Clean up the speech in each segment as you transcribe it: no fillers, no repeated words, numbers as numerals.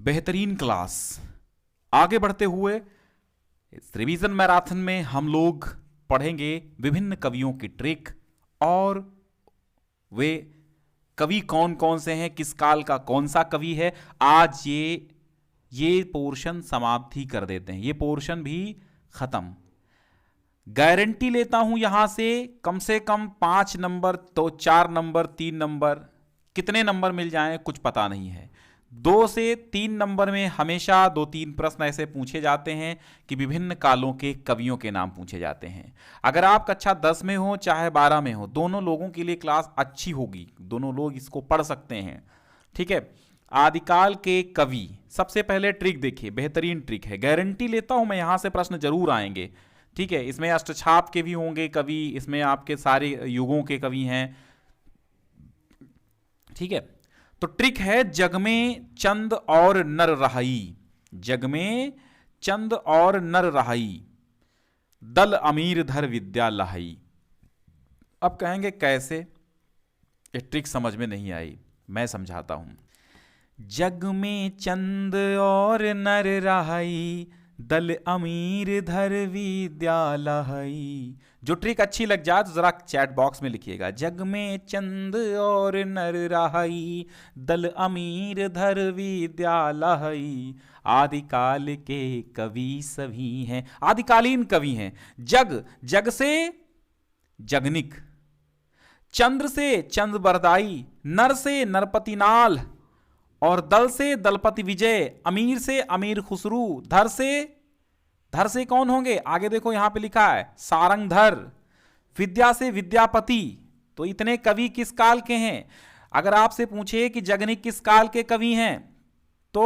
बेहतरीन क्लास। आगे बढ़ते हुए इस रिवीजन मैराथन में हम लोग पढ़ेंगे विभिन्न कवियों की ट्रिक और वे कवि कौन कौन से हैं, किस काल का कौन सा कवि है। आज ये पोर्शन समाप्त ही कर देते हैं, ये पोर्शन भी खत्म। गारंटी लेता हूं यहां से कम 5 नंबर, तो 4 नंबर, 3 नंबर, कितने नंबर मिल जाएं कुछ पता नहीं है। 2 से 3 नंबर में हमेशा 2-3 प्रश्न ऐसे पूछे जाते हैं कि विभिन्न कालों के कवियों के नाम पूछे जाते हैं। अगर आप कक्षा 10 में हो चाहे 12 में हो, दोनों लोगों के लिए क्लास अच्छी होगी, दोनों लोग इसको पढ़ सकते हैं। ठीक है, आदिकाल के कवि, सबसे पहले ट्रिक देखिए, बेहतरीन ट्रिक है, गारंटी लेता हूं मैं यहां से प्रश्न जरूर आएंगे। ठीक है, इसमें अष्टछाप के भी होंगे कवि, इसमें आपके सारे युगों के कवि हैं। ठीक है, तो ट्रिक है जग में चंद और नर रहाई, जग में चंद और नर रहाई, दल अमीर धर विद्या लहाई। अब कहेंगे कैसे, ये ट्रिक समझ में नहीं आई, मैं समझाता हूं। जग में चंद और नर रहाई, दल अमीर धर विद्या लहाई। जो ट्रिक अच्छी लग जाए तो जरा चैट बॉक्स में लिखिएगा, जग में चंद और नर रहाई, दल अमीर धर विद्या लहाई। आदिकाल के कवि सभी हैं, आदिकालीन कवि हैं। जग, जग से जगनिक, चंद्र से चंद बरदाई, नर से नरपति नाल, और दल से दलपति विजय, अमीर से अमीर खुसरू, धर से कौन होंगे, आगे देखो यहां पे लिखा है सारंगधर, विद्या से विद्यापति। तो इतने कवि किस काल के हैं। अगर आपसे पूछे कि जगनिक किस काल के कवि हैं तो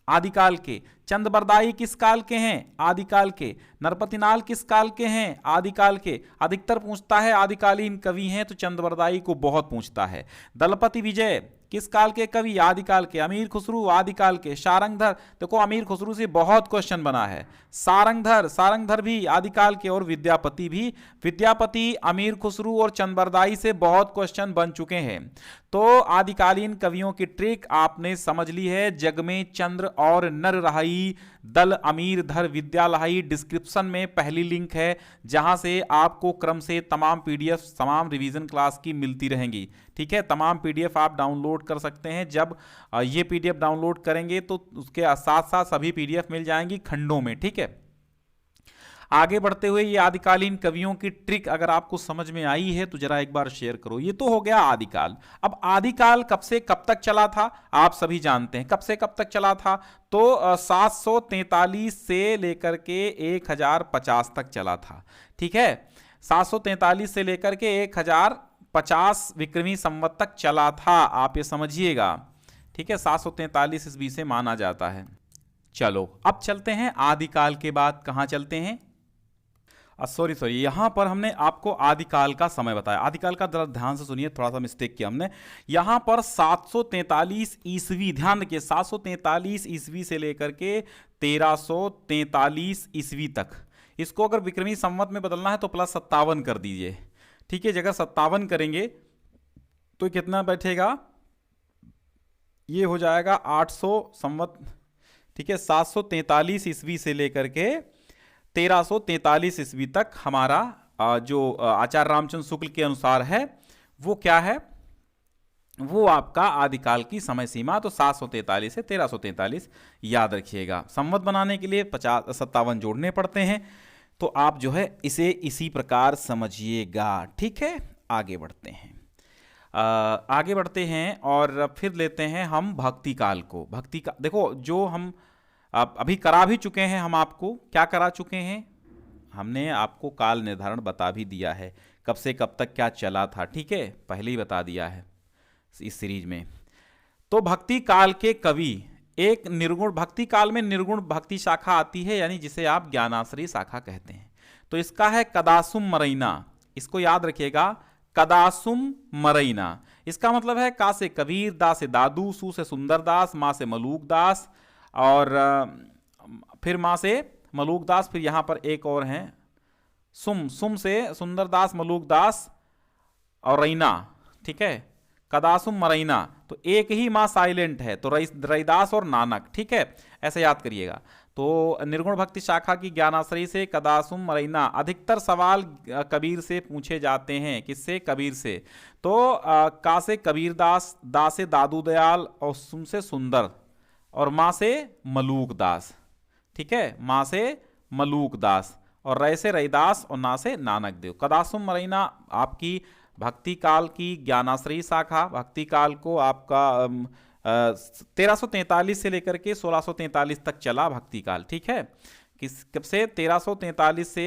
आदिकाल के, चंदबरदाई किस काल के हैं, आदिकाल के, नरपतिनाल किस काल के हैं, आदिकाल के। अधिकतर पूछता है आदिकालीन कवि हैं तो चंदबरदाई को बहुत पूछता है। दलपति विजय किस काल के कवि, आदिकाल के। अमीर खुसरू आदिकाल के। सारंगधर, देखो अमीर खुसरू से बहुत क्वेश्चन बना है। सारंगधर, सारंगधर भी आदिकाल के, और विद्यापति भी। विद्यापति, अमीर खुसरू और चंदबरदाई से बहुत क्वेश्चन बन चुके हैं। तो आदिकालीन कवियों की ट्रिक आपने समझ ली है। जग में चंद्र और नर रहाई, दल अमीर धर विद्या लहाई। डिस्क्रिप्शन में पहली लिंक है जहां से आपको क्रम से तमाम पीडीएफ तमाम रिवीजन क्लास की मिलती रहेंगी। ठीक है, तमाम पीडीएफ आप डाउनलोड कर सकते हैं। जब ये पीडीएफ डाउनलोड करेंगे तो उसके साथ साथ सभी पीडीएफ मिल जाएंगी खंडों में। ठीक है, आगे बढ़ते हुए ये आदिकालीन कवियों की ट्रिक अगर आपको समझ में आई है तो जरा एक बार शेयर करो। ये तो हो गया आदिकाल। अब आदिकाल कब से कब तक चला था आप सभी जानते हैं। कब से कब तक चला था तो 743 से लेकर के 1050 तक चला था। ठीक है, 743 से लेकर के 1050 विक्रमी संवत तक चला था, आप ये समझिएगा। ठीक है, 743 ईस्वी से माना जाता है। चलो अब चलते हैं आदिकाल के बाद कहां चलते हैं। सॉरी यहां पर हमने आपको आदिकाल का समय बताया। आदिकाल का जरा ध्यान से सुनिए, थोड़ा सा मिस्टेक किया हमने। यहां पर 743 ईस्वी, ध्यान रखिए 743 ईस्वी से लेकर के 1343 ईस्वी तक। इसको अगर विक्रमी संवत में बदलना है तो +57 कर दीजिए। ठीक है, जगह 57 करेंगे तो कितना बैठेगा, ये हो जाएगा 800 संवत। ठीक है, 743 ईस्वी से लेकर के 1343 ईस्वी तक हमारा जो आचार्य रामचंद्र शुक्ल के अनुसार है वो क्या है, वो आपका आदिकाल की समय सीमा। तो 743 से 1343 याद रखिएगा। संवत बनाने के लिए 57 जोड़ने पड़ते हैं। तो आप जो है इसे इसी प्रकार समझिएगा। ठीक है, आगे बढ़ते हैं। आगे बढ़ते हैं और फिर लेते हैं हम भक्ति काल को। भक्ति का देखो, जो हम अभी करा भी चुके हैं, हम आपको क्या करा चुके हैं, हमने आपको काल निर्धारण बता भी दिया है, कब से कब तक क्या चला था। ठीक है, पहले ही बता दिया है इस सीरीज में। तो भक्ति काल के कवि, एक निर्गुण, भक्ति काल में निर्गुण भक्ति शाखा आती है, यानी जिसे आप ज्ञानाश्रयी शाखा कहते हैं। तो इसका है कदासुम मरैना, इसको याद रखिएगा, कदासुम मरैना। इसका मतलब है का से कबीर, दा से दादू, सु से सुंदरदास, माँ से मलूकदास, और फिर माँ से मलूकदास। फिर यहाँ पर एक और हैं सुम, सुम से सुंदरदास, मलूकदास और रैना। ठीक है, कदासुम मरैना। तो एक ही माँ साइलेंट है, तो रैदास और नानक, ठीक है, ऐसे याद करिएगा। तो निर्गुण भक्ति शाखा की ज्ञानाश्रयी से कदासुम मरैना, अधिकतर सवाल कबीर से पूछे जाते हैं। किससे? कबीर से। तो का से कबीरदास, दा से दादू दयाल, और सुम से सुंदर, और माँ से मलूक दास, ठीक है, माँ से मलूक दास, और रै से रैदास, और ना से नानक देव। कदासुम मरैना आपकी भक्ति काल की ज्ञानाश्रयी शाखा, भक्ति काल को आपका 1343 से लेकर के 1643 तक चला भक्ति काल, ठीक है। कब से? 1343 से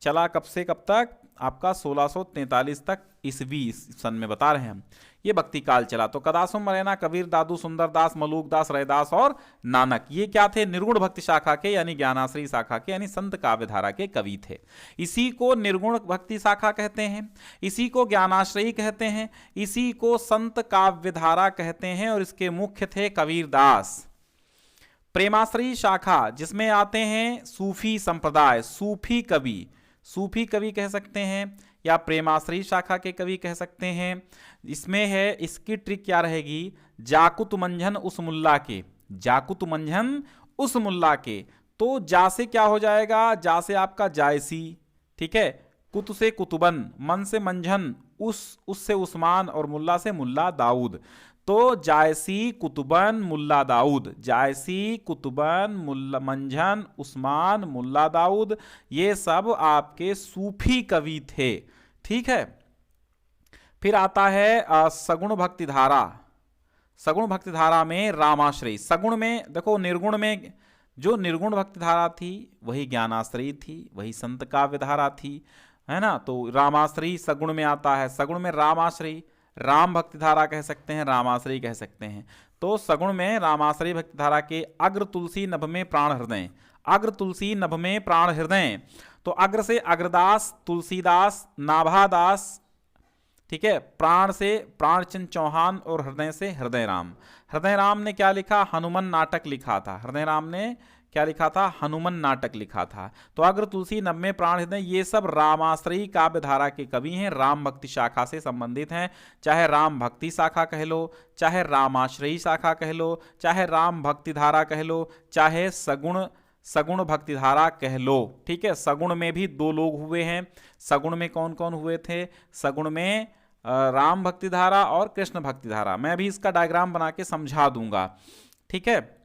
चला, कब से कब तक? आपका 1643 तक, ईस्वी सन में बता रहे हैं हम, ये भक्ति काल चला। तो कदासुम मरैना, कबीर, दादू, सुंदरदास, मलूक दास, रैदास और नानक, ये क्या थे? निर्गुण भक्ति शाखा के यानी ज्ञानाश्रयी शाखा के यानी संत काव्य धारा के कवि थे। इसी को निर्गुण भक्ति शाखा कहते हैं, इसी को ज्ञानाश्रयी कहते हैं, इसी को संत काव्य धारा कहते हैं, और इसके मुख्य थे कबीरदास। प्रेमाश्रयी शाखा जिसमें आते हैं सूफी संप्रदाय, सूफी कवि, सूफी कवि कह सकते हैं, या प्रेमाश्रयी शाखा के कवि कह सकते हैं। इसमें है, इसकी ट्रिक क्या रहेगी? जाकुत मंझन उस मुल्ला के, जाकुत मंझन उस मुल्ला के, तो जा से क्या हो जाएगा? जा से आपका जायसी, ठीक है, कुत से कुतुबन, मन से मंझन, उससे उस्मान, और मुल्ला से मुल्ला दाऊद। तो जायसी, कुतुबन, मुल्ला दाऊद, जायसी, कुतुबन, मुल्ला मंझन, उस्मान, मुल्ला दाऊद, ये सब आपके सूफी कवि थे, ठीक है। फिर आता है सगुण भक्ति धारा। सगुण भक्ति धारा में रामाश्रयी, सगुण में देखो, निर्गुण में जो निर्गुण भक्ति धारा थी वही ज्ञानाश्रयी थी, वही संत काव्य धारा थी, है ना। तो रामाश्रयी सगुण में आता है, सगुण में रामाश्रयी, राम भक्ति धारा कह सकते हैं, रामाश्रयी कह सकते हैं। तो सगुण में रामाश्रयी भक्ति धारा के अग्र तुलसी नभ में प्राण हृदय, अग्र तुलसी नभ में प्राण हृदय, तो अग्र से अग्रदास, तुलसीदास, नाभादास, ठीक है, प्राण से प्राणचंद चौहान, और हृदय से हृदय राम। हृदय राम ने क्या लिखा? हनुमान नाटक लिखा था। हृदय राम ने क्या लिखा था? हनुमान नाटक लिखा था। तो अग्र तुलसी नभ में प्राण हृदय, ये सब रामाश्रयी काव्य धारा के कवि हैं, राम भक्ति शाखा से संबंधित हैं। चाहे राम भक्ति शाखा कह लो, चाहे रामाश्रयी शाखा कह लो, चाहे राम भक्ति धारा कह लो, चाहे सगुण भक्ति धारा कह लो, ठीक है। सगुण में भी दो लोग हुए हैं। सगुण में कौन कौन हुए थे? सगुण में राम भक्ति धारा और कृष्ण भक्ति धारा। मैं अभी इसका डायग्राम बना के समझा दूंगा, ठीक है।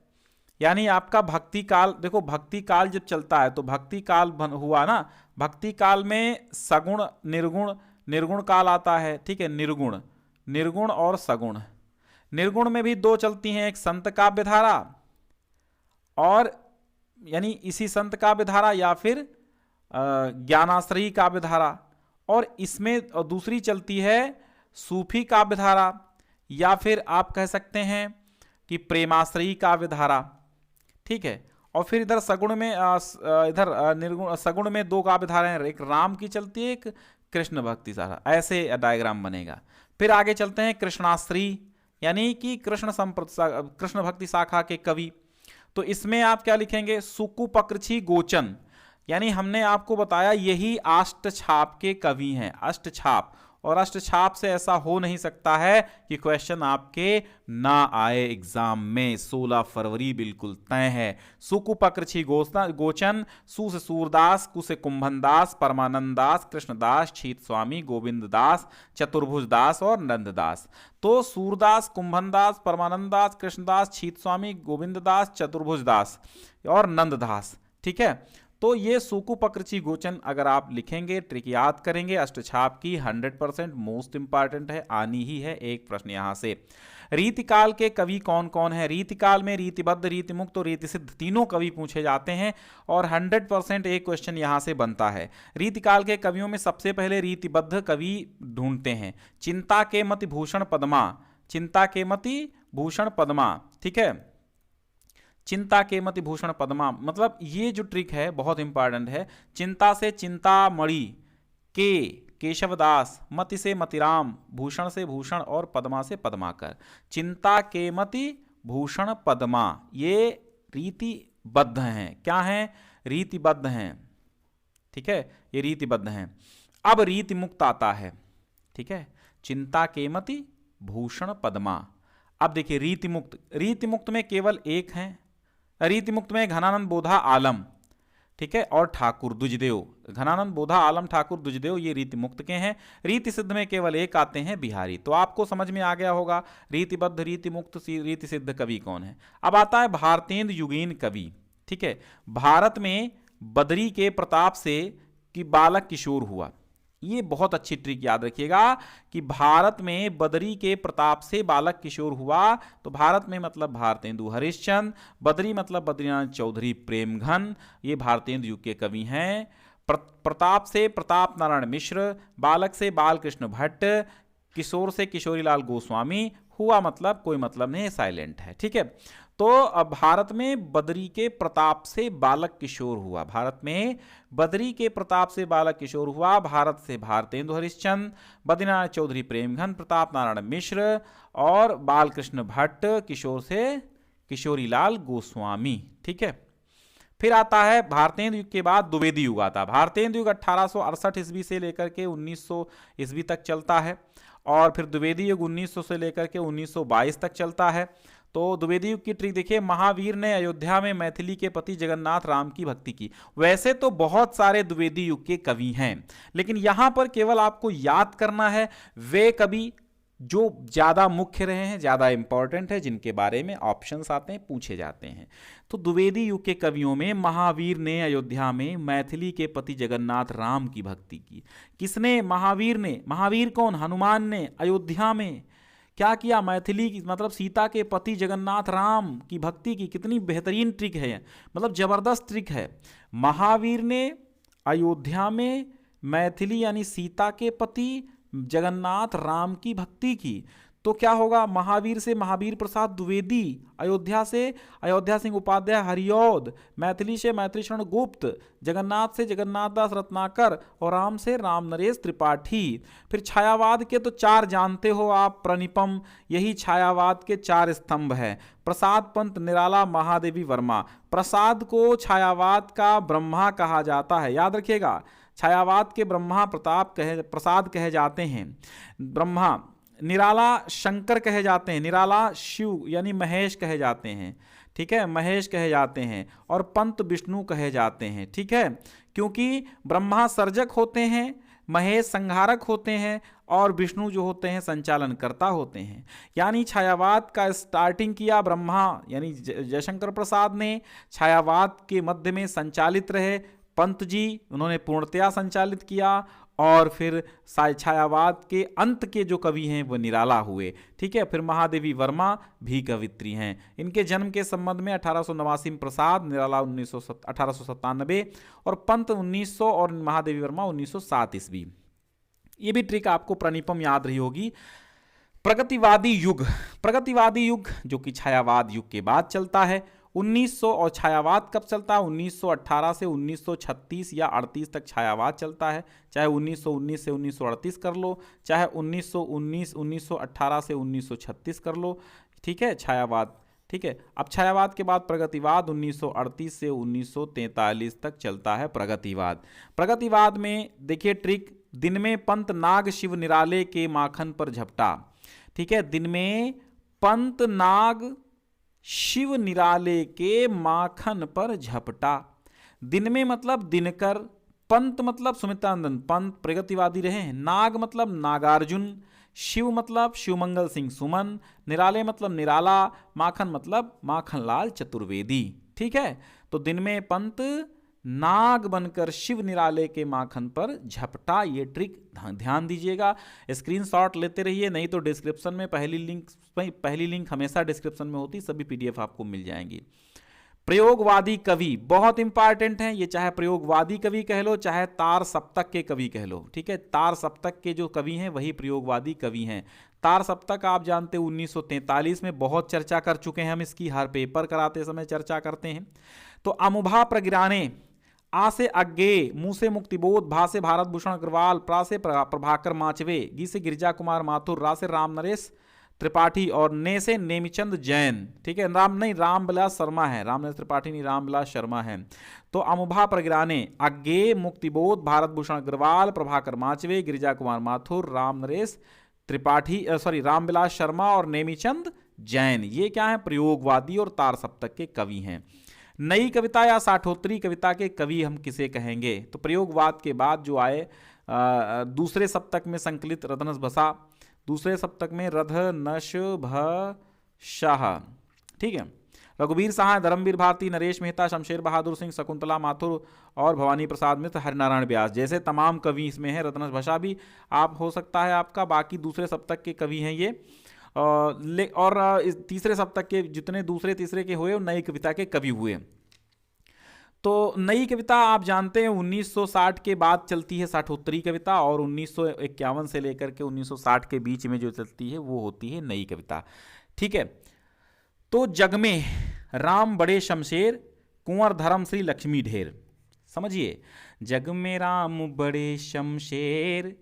यानी आपका भक्ति काल, देखो भक्ति काल जब चलता है तो भक्ति काल हुआ ना, भक्ति काल में सगुण, निर्गुण, निर्गुण काल आता है, ठीक है, निर्गुण, निर्गुण और सगुण। निर्गुण में भी दो चलती हैं, एक संत काव्य धारा, और यानी इसी संत काव्य धारा, या फिर ज्ञानाश्रयी काव्य धारा, और इसमें दूसरी चलती है सूफी काव्य धारा, या फिर आप कह सकते हैं कि प्रेमाश्रयी काव्य धारा, ठीक है। और फिर इधर सगुण में इधर निर्गुण, सगुण में दो काव्य धाराएं, एक राम की चलती है, एक कृष्ण भक्ति धारा, ऐसे डायग्राम बनेगा। फिर आगे चलते हैं कृष्णाश्रयी, यानी कि कृष्ण भक्ति शाखा के कवि। तो इसमें आप क्या लिखेंगे? सुकुपकृछी गोचन, यानी हमने आपको बताया यही अष्टछाप के कवि हैं, अष्टछाप। और अष्टछाप से ऐसा हो नहीं सकता है कि क्वेश्चन आपके ना आए एग्जाम में। 16 फरवरी बिल्कुल तय है। सुकुपकृछी गोचन, सु से सूरदास, कु से कुंभनदास, परमानंद दास, कृष्णदास, छीत स्वामी, गोविंद दास, चतुर्भुज दास और नंददास। तो सूरदास, कुंभनदास, परमानंद दास, कृष्णदास, छीत स्वामी, गोविंद दास, चतुर्भुज दास और नंददास, ठीक है। तो ये सुकुपकृछी गोचन अगर आप लिखेंगे, ट्रिक याद करेंगे, अष्टछाप की 100% मोस्ट इंपॉर्टेंट है, आनी ही है एक प्रश्न यहां से। रीतिकाल के कवि कौन कौन है? रीतिकाल में रीतिबद्ध, रीतिमुक्त और रीतिसिद्ध तीनों कवि पूछे जाते हैं, और 100% एक क्वेश्चन यहां से बनता है। रीतिकाल के कवियों में सबसे पहले रीतिबद्ध कवि ढूंढते हैं। चिंता के मति भूषण पद्मा, चिंता के मति भूषण पद्मा, ठीक है, चिंता के मति भूषण पद्मा, मतलब ये जो ट्रिक है बहुत इंपॉर्टेंट है। चिंता से चिंतामणि, के केशवदास, मति से मतिराम, भूषण से भूषण और पद्मा से पद्माकर। चिंता के मति भूषण पद्मा, ये रीतिबद्ध हैं। क्या हैं? रीतिबद्ध हैं, ठीक है, ये रीतिबद्ध हैं। अब रीति मुक्त आता है, ठीक है, चिंता के मति भूषण पद्मा। अब देखिए रीतिमुक्त, रीतिमुक्त में केवल एक है, रीतिमुक्त में घनानंद बोधा आलम, ठीक है, और ठाकुर दुजदेव, घनानंद बोधा आलम ठाकुर दुजदेव ये रीति मुक्त के हैं। रीति सिद्ध में केवल एक आते हैं बिहारी। तो आपको समझ में आ गया होगा रीतिबद्ध रीति मुक्त रीति सिद्ध कवि कौन है। अब आता है भारतेंदु युगीन कवि, ठीक है। भारत में बदरी के प्रताप से कि बालक किशोर हुआ, ये बहुत अच्छी ट्रिक याद रखिएगा कि भारत में बदरी के प्रताप से बालक किशोर हुआ, तो भारत में मतलब भारतेंदु हरिश्चंद्र, बदरी मतलब बद्रीनाथ चौधरी प्रेमघन, ये भारतेंदु युग के कवि हैं। प्रताप से प्रताप नारायण मिश्र, बालक से बालकृष्ण भट्ट, किशोर से किशोरीलाल गोस्वामी, हुआ मतलब कोई मतलब नहीं, साइलेंट है, ठीक है। तो अब भारत में बदरी के प्रताप से बालक किशोर हुआ, भारत में बदरी के प्रताप से बालक किशोर हुआ, भारत से भारतेंदु हरिश्चंद्र, बद्रीनाथ चौधरी प्रेमघन, प्रताप नारायण मिश्र और बालकृष्ण भट्ट, किशोर से किशोरीलाल गोस्वामी, ठीक है। फिर आता है भारतेंदु युग के बाद द्विवेदी युग आता है। भारतेंदु युग 1868 ईस्वी से लेकर के 1900 ईस्वी तक चलता है, और फिर द्विवेदी युग 1900 से लेकर के 1922 तक चलता है। तो द्विवेदी युग की ट्रिक देखिए, महावीर ने अयोध्या में मैथिली के पति जगन्नाथ राम की भक्ति की। वैसे तो बहुत सारे द्विवेदी युग के कवि हैं, लेकिन यहां पर केवल आपको याद करना है वे कवि जो ज्यादा मुख्य रहे हैं, ज्यादा इंपॉर्टेंट है, जिनके बारे में ऑप्शंस आते हैं, पूछे जाते हैं। तो द्विवेदी युग के कवियों में महावीर ने अयोध्या में मैथिली के पति जगन्नाथ राम की भक्ति की। किसने? महावीर ने। महावीर कौन? हनुमान ने। अयोध्या में क्या किया? मैथिली की मतलब सीता के पति जगन्नाथ राम की भक्ति की। कितनी बेहतरीन ट्रिक है, मतलब जबरदस्त ट्रिक है। महावीर ने अयोध्या में मैथिली यानी सीता के पति जगन्नाथ राम की भक्ति की। तो क्या होगा? महावीर से महावीर प्रसाद द्विवेदी, अयोध्या से अयोध्या सिंह उपाध्याय हरिऔध, मैथिली से मैथिली शरण गुप्त, जगन्नाथ से जगन्नाथ दास रत्नाकर और राम से राम नरेश त्रिपाठी। फिर छायावाद के तो चार जानते हो आप, प्रणिपम, यही छायावाद के चार स्तंभ है। प्रसाद पंत, निराला, महादेवी वर्मा। प्रसाद को छायावाद का ब्रह्मा कहा जाता है, याद रखिएगा। छायावाद के ब्रह्मा प्रसाद कहे जाते हैं, ब्रह्मा। निराला शंकर कहे जाते हैं, निराला शिव यानी महेश कहे जाते हैं, ठीक है, महेश कहे जाते हैं। और पंत विष्णु कहे जाते हैं, ठीक है, क्योंकि ब्रह्मा सर्जक होते हैं, महेश संहारक होते हैं, और विष्णु जो होते हैं संचालनकर्ता होते हैं। यानी छायावाद का स्टार्टिंग किया ब्रह्मा यानी जयशंकर प्रसाद ने, छायावाद के मध्य में संचालित रहे पंत जी, उन्होंने पूर्णतया संचालित किया, और फिर छायावाद के अंत के जो कवि हैं वो निराला हुए, ठीक है। फिर महादेवी वर्मा भी कवित्री हैं। इनके जन्म के संबंध में 1889 में प्रसाद, निराला 1897 और पंत 1900 और महादेवी वर्मा 1907 ईस्वी। ये भी ट्रिक आपको प्रणिपम याद रही होगी। प्रगतिवादी युग, प्रगतिवादी युग जो कि छायावाद युग के बाद चलता है। 1900 और छायावाद कब चलता है? 1918 से 1936 या 38 तक छायावाद चलता है। चाहे 1919 से 1938 कर लो, चाहे 1918 से 1936 कर लो, ठीक है, छायावाद, ठीक है। अब छायावाद के बाद प्रगतिवाद 1938 से 1943 तक चलता है प्रगतिवाद। प्रगतिवाद में देखिए ट्रिक, दिन में पंत नाग शिव निराले के माखन पर झपटा, ठीक है, दिन में पंत नाग शिव निराले के माखन पर झपटा। दिन में मतलब दिनकर, पंत मतलब सुमित्रानंद पंत प्रगतिवादी रहे हैं, नाग मतलब नागार्जुन, शिव मतलब शिवमंगल सिंह सुमन, निराले मतलब निराला, माखन मतलब माखनलाल चतुर्वेदी, ठीक है। तो दिन में पंत नाग बनकर शिव निराले के माखन पर झपटा, ये ट्रिक ध्यान दीजिएगा। स्क्रीनशॉट लेते रहिए, नहीं तो डिस्क्रिप्शन में पहली लिंक हमेशा डिस्क्रिप्शन में होती, सभी पीडीएफ आपको मिल जाएंगी। प्रयोगवादी कवि बहुत इंपॉर्टेंट हैं, ये चाहे प्रयोगवादी कवि कह लो, चाहे तार सप्तक के कवि कह लो, ठीक है। तार सप्तक के जो कवि हैं वही प्रयोगवादी कवि हैं। तार सप्तक आप जानते हैं 1943 में बहुत चर्चा कर चुके हैं हम इसकी, हर पेपर कराते समय चर्चा करते हैं। तो अमुभा प्रगिराने, आ से अज्ञे, मुँह से मुक्तिबोध, भा से भारत भूषण अग्रवाल, प्रा से प्रभाकर माचवे, गी से गिरिजा कुमार माथुर, रा से राम नरेश त्रिपाठी और ने से नेमिचंद जैन, ठीक है। रामविलास शर्मा है, राम नरेश त्रिपाठी नहीं, रामविलास शर्मा है। तो अमुभा प्रगिराने, अज्ञे, मुक्तिबोध, भारत भूषण अग्रवाल, प्रभाकर माचवे, गिरिजा कुमार माथुर, राम नरेश त्रिपाठी रामविलास शर्मा और नेमिचंद जैन, ये क्या है, प्रयोगवादी और तार सप्तक के कवि हैं। नई कविता या साठोत्तरी कविता के कवि हम किसे कहेंगे? तो प्रयोगवाद के बाद जो आए दूसरे सप्तक में संकलित रत्नस बसा, दूसरे सप्तक में रधनश शाह, ठीक है, रघुवीर सहाय, धर्मवीर भारती, नरेश मेहता, शमशेर बहादुर सिंह, शकुंतला माथुर और भवानी प्रसाद मिश्र, हरिनारायण व्यास जैसे तमाम कवि इसमें हैं। रत्नस बसा भी आप हो सकता है आपका, बाकी दूसरे सप्तक के कवि हैं ये। और इस तीसरे सप्तक के जितने दूसरे तीसरे के हुए नई कविता के कवि हुए। तो नई कविता आप जानते हैं 1960 के बाद चलती है साठोत्तरी कविता, और 1951 से लेकर के 1960 के बीच में जो चलती है वो होती है नई कविता, ठीक है। तो जग में राम बड़े शमशेर, कुंवर धर्म श्री लक्ष्मी ढेर, समझिए, जग में राम बड़े शमशेर,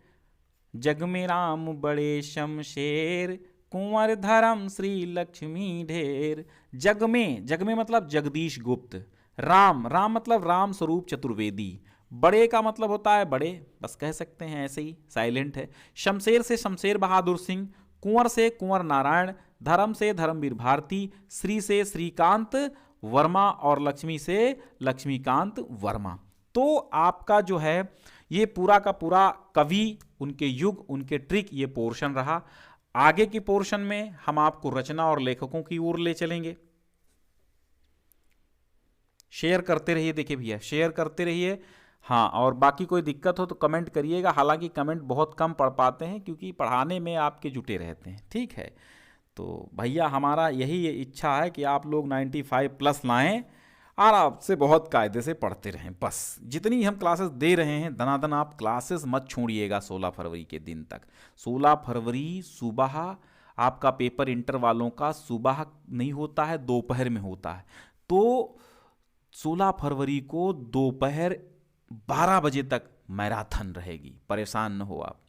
जग में राम बड़े शमशेर, कुंवर धर्म श्री लक्ष्मी ढेर। जग में मतलब जगदीश गुप्त, राम मतलब राम स्वरूप चतुर्वेदी, बड़े का मतलब होता है बड़े, बस कह सकते हैं ऐसे ही, साइलेंट है। शमशेर से शमशेर बहादुर सिंह, कुंवर से कुंवर नारायण, धर्म से धर्मवीर भारती, श्री से श्रीकांत वर्मा और लक्ष्मी से लक्ष्मीकांत वर्मा। तो आपका जो है ये पूरा का पूरा कवि, उनके युग, उनके ट्रिक, ये पोर्शन रहा। आगे की पोर्शन में हम आपको रचना और लेखकों की ओर ले चलेंगे। शेयर करते रहिए, देखिए भैया शेयर करते रहिए, हाँ, और बाकी कोई दिक्कत हो तो कमेंट करिएगा। हालांकि कमेंट बहुत कम पढ़ पाते हैं क्योंकि पढ़ाने में आपके जुटे रहते हैं, ठीक है। तो भैया हमारा यही इच्छा है कि आप लोग 95+ लाएं और आपसे बहुत कायदे से पढ़ते रहें। बस जितनी हम क्लासेस दे रहे हैं दनादन आप क्लासेस मत छोड़िएगा 16 फरवरी के दिन तक। 16 फरवरी सुबह आपका पेपर इंटर वालों का सुबह नहीं होता है, दोपहर में होता है। तो 16 फरवरी को दोपहर 12 बजे तक मैराथन रहेगी, परेशान न हो आप।